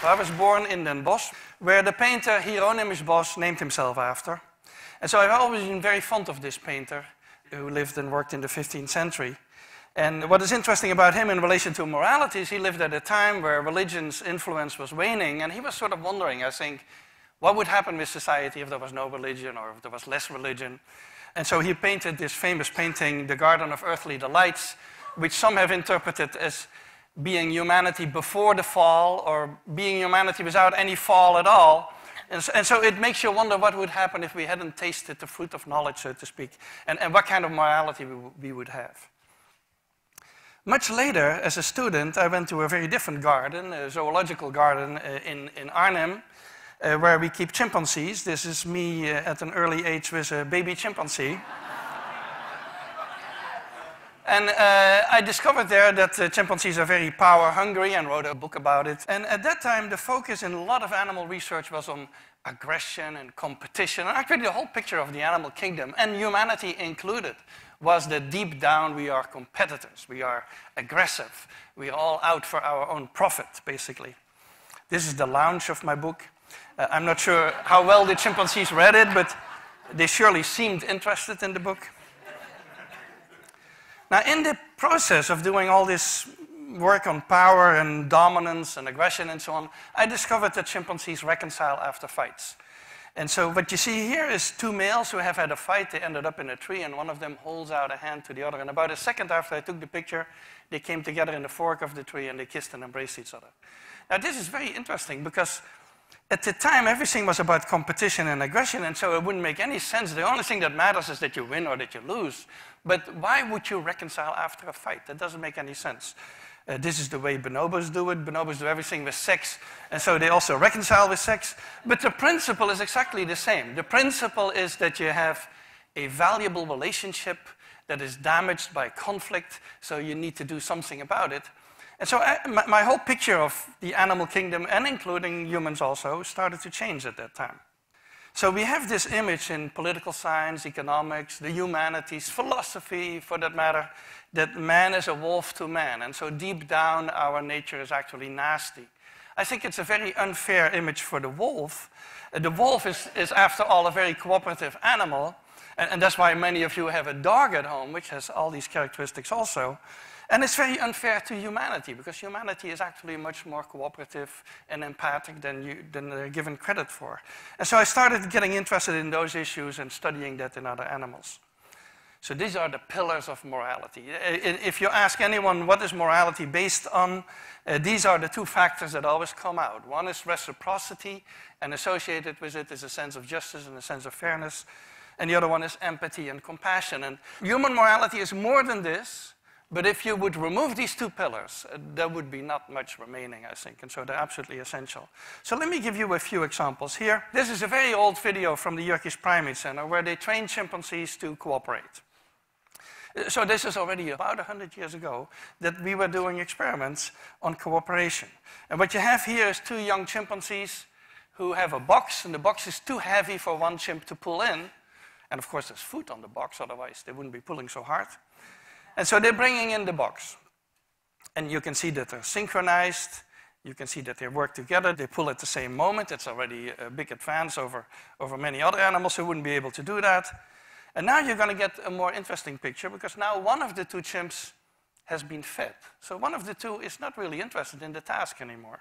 I was born in Den Bosch, where the painter Hieronymus Bosch named himself after. And so I've always been very fond of this painter, who lived and worked in the 15th century. And what is interesting about him in relation to morality is he lived at a time where religion's influence was waning, and he was sort of wondering, I think, what would happen with society if there was no religion or if there was less religion. And so he painted this famous painting, The Garden of Earthly Delights, which some have interpreted as being humanity before the fall or being humanity without any fall at all. And so it makes you wonder what would happen if we hadn't tasted the fruit of knowledge, so to speak, and what kind of morality we would have. Much later, as a student, I went to a very different garden, a zoological garden in Arnhem, where we keep chimpanzees. This is me at an early age with a baby chimpanzee. And I discovered there that chimpanzees are very power-hungry and wrote a book about it. And at that time, the focus in a lot of animal research was on aggression and competition. And actually, the whole picture of the animal kingdom, and humanity included, was that deep down we are competitors, we are aggressive, we are all out for our own profit, basically. This is the launch of my book. I'm not sure how well the chimpanzees read it, but they surely seemed interested in the book. Now, in the process of doing all this work on power and dominance and aggression and so on, I discovered that chimpanzees reconcile after fights. And so what you see here is two males who have had a fight. They ended up in a tree, and one of them holds out a hand to the other. And about a second after I took the picture, they came together in the fork of the tree, and they kissed and embraced each other. Now, this is very interesting, because at the time, everything was about competition and aggression, and so it wouldn't make any sense. The only thing that matters is that you win or that you lose. But why would you reconcile after a fight? That doesn't make any sense. This is the way bonobos do it. Bonobos do everything with sex, and so they also reconcile with sex. But the principle is exactly the same. The principle is that you have a valuable relationship that is damaged by conflict, so you need to do something about it. And so my whole picture of the animal kingdom, and including humans also, started to change at that time. So we have this image in political science, economics, the humanities, philosophy for that matter, that man is a wolf to man. And so deep down, our nature is actually nasty. I think it's a very unfair image for the wolf. The wolf is after all, a very cooperative animal. And that's why many of you have a dog at home, which has all these characteristics also. And it's very unfair to humanity, because humanity is actually much more cooperative and empathic than they're given credit for. And so I started getting interested in those issues and studying that in other animals. So these are the pillars of morality. If you ask anyone what is morality based on, these are the two factors that always come out. One is reciprocity, and associated with it is a sense of justice and a sense of fairness. And the other one is empathy and compassion. And human morality is more than this. But if you would remove these two pillars, there would be not much remaining, I think, and so they're absolutely essential. So let me give you a few examples here. This is a very old video from the Turkish Primate Center where they trained chimpanzees to cooperate. So this is already about 100 years ago that we were doing experiments on cooperation. And what you have here is two young chimpanzees who have a box, and the box is too heavy for one chimp to pull in. And of course there's food on the box, otherwise they wouldn't be pulling so hard. And so they're bringing in the box. And you can see that they're synchronized. You can see that they work together. They pull at the same moment. It's already a big advance over many other animals who wouldn't be able to do that. And now you're going to get a more interesting picture, because now one of the two chimps has been fed. So one of the two is not really interested in the task anymore.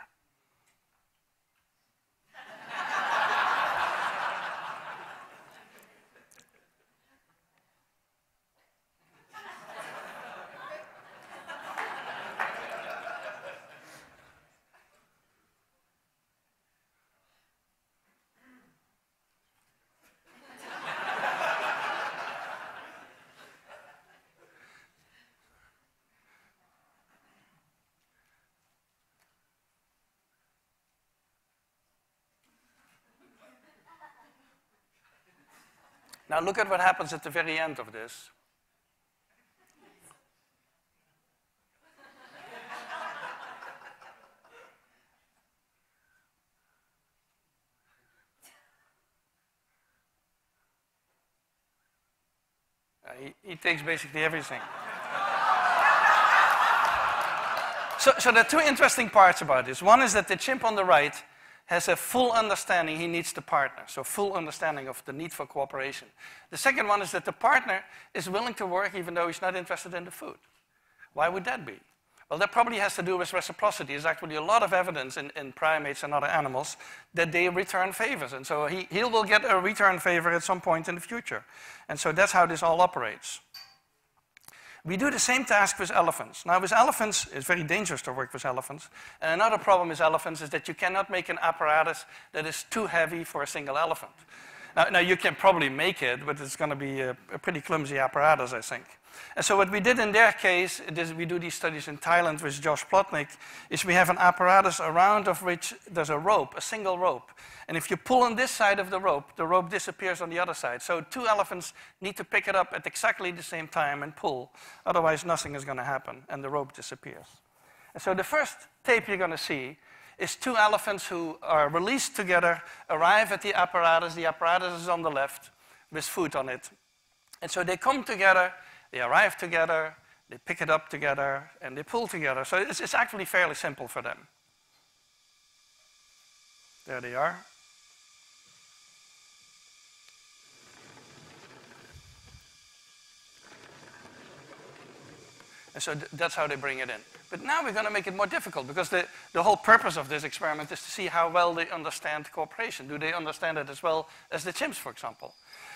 Now look at what happens at the very end of this. He takes basically everything. So there are two interesting parts about this. One is that the chimp on the right has a full understanding he needs the partner, so full understanding of the need for cooperation. The second one is that the partner is willing to work even though he's not interested in the food. Why would that be? Well, that probably has to do with reciprocity. There's actually a lot of evidence in primates and other animals that they return favors. And so he will get a return favor at some point in the future. And so that's how this all operates. We do the same task with elephants. Now, with elephants, it's very dangerous to work with elephants. And another problem with elephants is that you cannot make an apparatus that is too heavy for a single elephant. Now you can probably make it, but it's going to be a pretty clumsy apparatus, I think. And so what we did in their case, we do these studies in Thailand with Josh Plotnick, is we have an apparatus around of which there's a rope, a single rope. And if you pull on this side of the rope disappears on the other side. So two elephants need to pick it up at exactly the same time and pull. Otherwise, nothing is going to happen, and the rope disappears. And so the first tape you're going to see is two elephants who are released together, arrive at the apparatus is on the left, with food on it. And so they come together, they arrive together, they pick it up together, and they pull together. So it's actually fairly simple for them. There they are. And so that's how they bring it in. But now we're going to make it more difficult, because the whole purpose of this experiment is to see how well they understand cooperation. Do they understand it as well as the chimps, for example?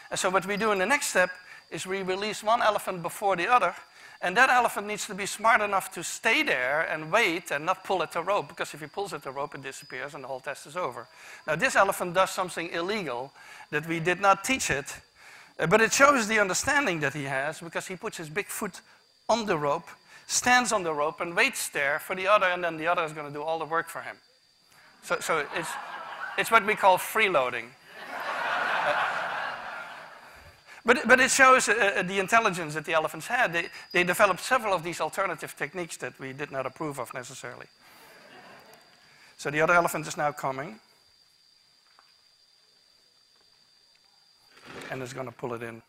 And so what we do in the next step is we release one elephant before the other, and that elephant needs to be smart enough to stay there and wait and not pull at the rope, because if he pulls at the rope, it disappears and the whole test is over. Now, this elephant does something illegal that we did not teach it, but it shows the understanding that he has, because he puts his big foot on the rope, stands on the rope, and waits there for the other, and then the other is going to do all the work for him. So it's what we call freeloading. But it shows the intelligence that the elephants had. They developed several of these alternative techniques that we did not approve of necessarily. So the other elephant is now coming, and is going to pull it in.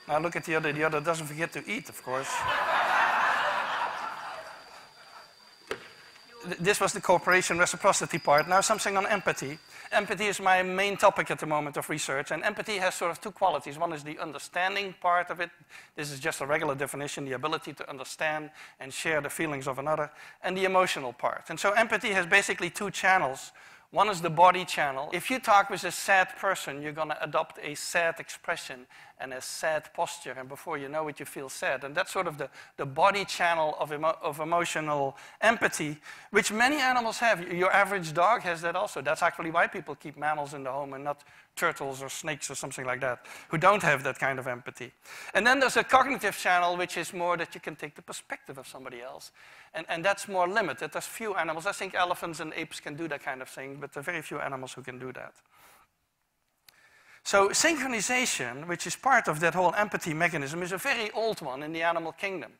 Now look at the other. The other doesn't forget to eat, of course. This was the cooperation reciprocity part. Now something on empathy. Empathy is my main topic at the moment of research, and empathy has sort of two qualities. One is the understanding part of it. This is just a regular definition, the ability to understand and share the feelings of another, and the emotional part. And so empathy has basically two channels. One is the body channel. If you talk with a sad person, you're going to adopt a sad expression and a sad posture, and before you know it, you feel sad. And that's sort of the body channel of emotional empathy, which many animals have. Your average dog has that also. That's actually why people keep mammals in the home and not turtles or snakes or something like that, who don't have that kind of empathy. And then there's a cognitive channel, which is more that you can take the perspective of somebody else. And that's more limited. There's few animals. I think elephants and apes can do that kind of thing, but there are very few animals who can do that. So synchronization, which is part of that whole empathy mechanism, is a very old one in the animal kingdom.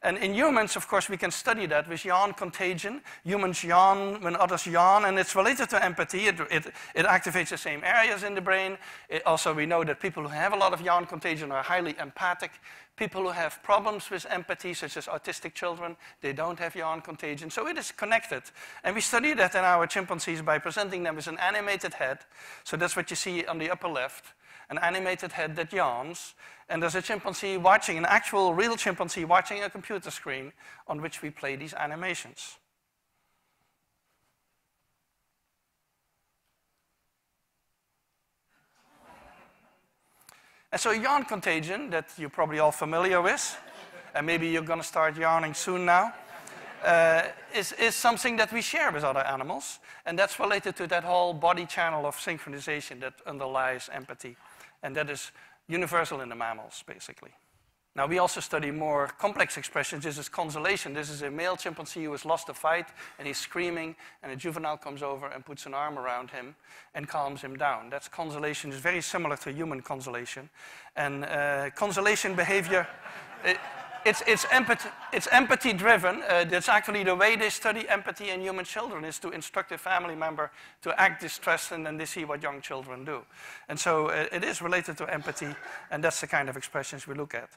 And in humans, of course, we can study that with yawn contagion. Humans yawn when others yawn, and it's related to empathy. It activates the same areas in the brain. Also, we know that people who have a lot of yawn contagion are highly empathic. People who have problems with empathy, such as autistic children, they don't have yawn contagion. So it is connected. And we study that in our chimpanzees by presenting them with an animated head. So that's what you see on the upper left, an animated head that yawns. And there's a chimpanzee watching, an actual real chimpanzee watching a computer screen on which we play these animations. And so yawn contagion, that you're probably all familiar with, and maybe you're going to start yawning soon now, is something that we share with other animals. And that's related to that whole body channel of synchronization that underlies empathy. And that is universal in the mammals, basically. Now, we also study more complex expressions. This is consolation. This is a male chimpanzee who has lost a fight, and he's screaming, and a juvenile comes over and puts an arm around him and calms him down. That's consolation. It's very similar to human consolation. And consolation behavior It's empathy-driven. That's actually the way they study empathy in human children, is to instruct a family member to act distressed, and then they see what young children do. And so it is related to empathy, and that's the kind of expressions we look at.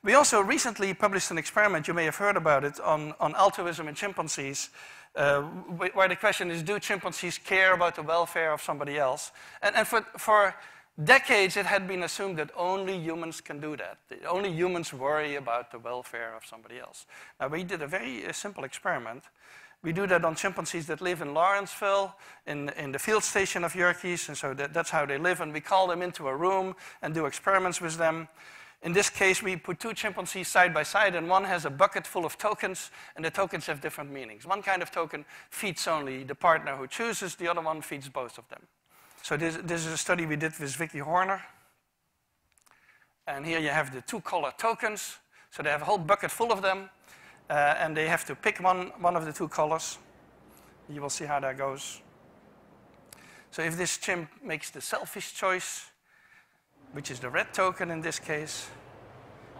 We also recently published an experiment, you may have heard about it, on altruism in chimpanzees, where the question is, do chimpanzees care about the welfare of somebody else? And for decades, it had been assumed that only humans can do that. Only humans worry about the welfare of somebody else. Now, we did a very simple experiment. We do that on chimpanzees that live in Lawrenceville, in the field station of Yerkes, and so that's how they live. And we call them into a room and do experiments with them. In this case, we put two chimpanzees side by side, and one has a bucket full of tokens, and the tokens have different meanings. One kind of token feeds only the partner who chooses, the other one feeds both of them. So this is a study we did with Vicky Horner. And here you have the two color tokens. So they have a whole bucket full of them, and they have to pick one of the two colors. You will see how that goes. So if this chimp makes the selfish choice, which is the red token in this case,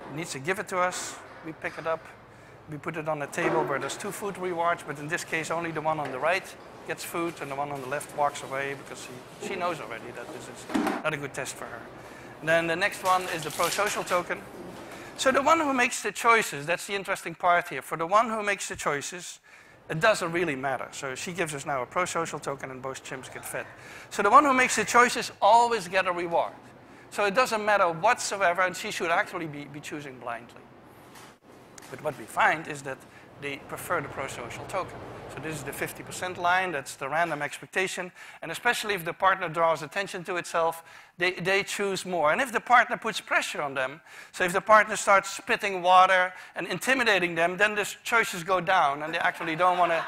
he needs to give it to us. We pick it up. We put it on a table where there's two food rewards, but in this case only the one on the right gets food and the one on the left walks away, because she knows already that this is not a good test for her. And then the next one is the pro-social token. So the one who makes the choices, that's the interesting part here. For the one who makes the choices, it doesn't really matter. So she gives us now a pro-social token and both chimps get fed. So the one who makes the choices always get a reward. So it doesn't matter whatsoever, and she should actually be choosing blindly. But what we find is that they prefer the pro-social token. So this is the 50% line, that's the random expectation. And especially if the partner draws attention to itself, they choose more. And if the partner puts pressure on them, so if the partner starts spitting water and intimidating them, then the choices go down and they actually don't want to...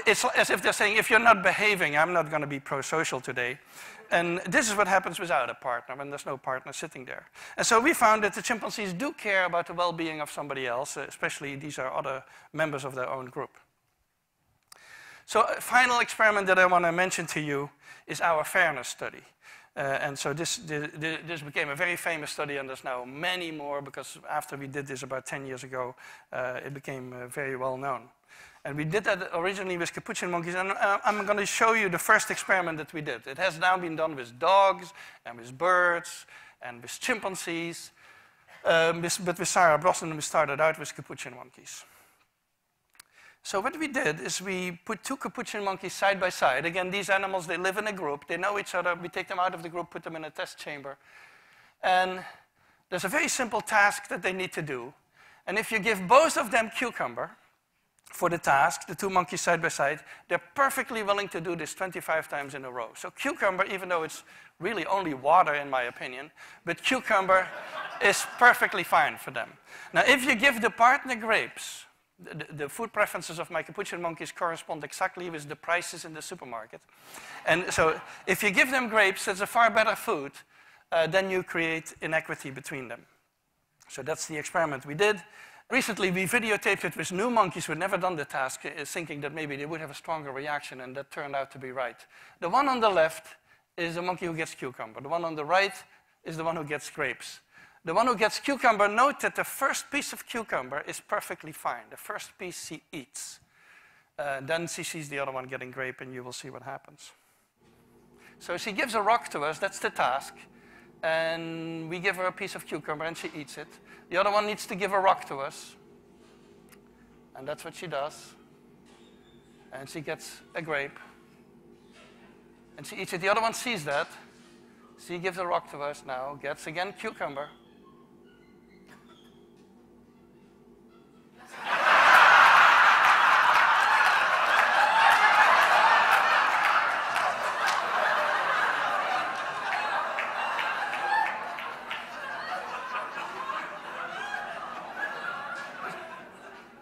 It's as if they're saying, if you're not behaving, I'm not going to be pro-social today. And this is what happens without a partner, when there's no partner sitting there. And so we found that the chimpanzees do care about the well-being of somebody else, especially these are other members of their own group. So a final experiment that I want to mention to you is our fairness study. And so this became a very famous study, and there's now many more, because after we did this about 10 years ago, it became very well known. And we did that originally with capuchin monkeys, and I'm going to show you the first experiment that we did. It has now been done with dogs, and with birds, and with chimpanzees. But with Sarah Brosnan, we started out with capuchin monkeys. So what we did is we put two capuchin monkeys side by side. Again, these animals, they live in a group. They know each other. We take them out of the group, put them in a test chamber. And there's a very simple task that they need to do. And if you give both of them cucumber for the task, the two monkeys side by side, they're perfectly willing to do this 25 times in a row. So cucumber, even though it's really only water in my opinion, but cucumber is perfectly fine for them. Now, if you give the partner grapes, the food preferences of my capuchin monkeys correspond exactly with the prices in the supermarket. And so if you give them grapes, that's a far better food, then you create inequity between them. So that's the experiment we did. Recently, we videotaped it with new monkeys who had never done the task, thinking that maybe they would have a stronger reaction, and that turned out to be right. The one on the left is the monkey who gets cucumber. The one on the right is the one who gets grapes. The one who gets cucumber, note that the first piece of cucumber is perfectly fine. The first piece she eats. Then she sees the other one getting grape, and you will see what happens. So she gives a rock to us, that's the task. And we give her a piece of cucumber, and she eats it. The other one needs to give a rock to us. And that's what she does. And she gets a grape. And she eats it. The other one sees that. She gives a rock to us now, gets again cucumber.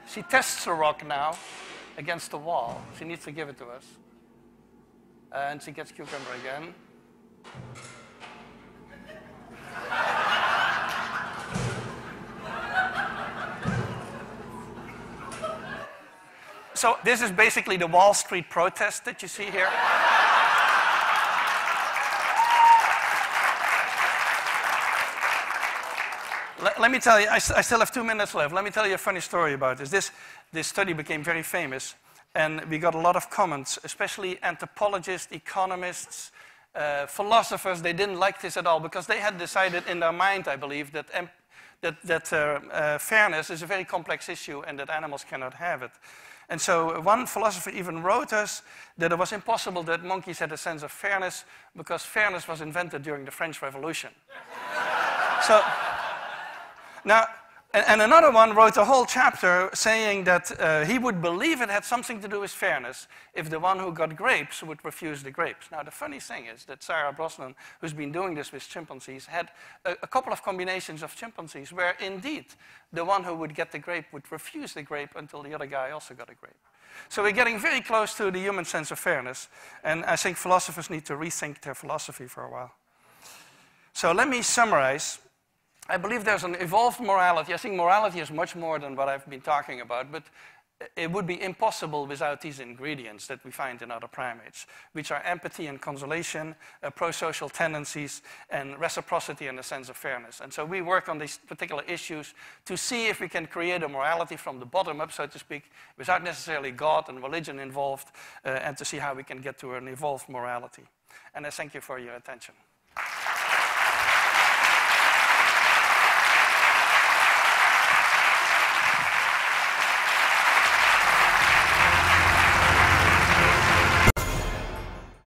She tests the rock now against the wall. She needs to give it to us. And she gets cucumber again. So this is basically the Wall Street protest that you see here. let me tell you, I still have 2 minutes left. Let me tell you a funny story about this. This study became very famous, and we got a lot of comments, especially anthropologists, economists, philosophers. They didn't like this at all because they had decided in their mind, I believe, that fairness is a very complex issue and that animals cannot have it. And so one philosopher even wrote us that it was impossible that monkeys had a sense of fairness because fairness was invented during the French Revolution. So now, and another one wrote a whole chapter saying that he would believe it had something to do with fairness if the one who got grapes would refuse the grapes. Now, the funny thing is that Sarah Brosnan, who's been doing this with chimpanzees, had a couple of combinations of chimpanzees where indeed the one who would get the grape would refuse the grape until the other guy also got a grape. So we're getting very close to the human sense of fairness, and I think philosophers need to rethink their philosophy for a while. So let me summarize. I believe there's an evolved morality. I think morality is much more than what I've been talking about, but it would be impossible without these ingredients that we find in other primates, which are empathy and consolation, pro-social tendencies, and reciprocity and a sense of fairness. And so we work on these particular issues to see if we can create a morality from the bottom up, so to speak, without necessarily God and religion involved, and to see how we can get to an evolved morality. And I thank you for your attention.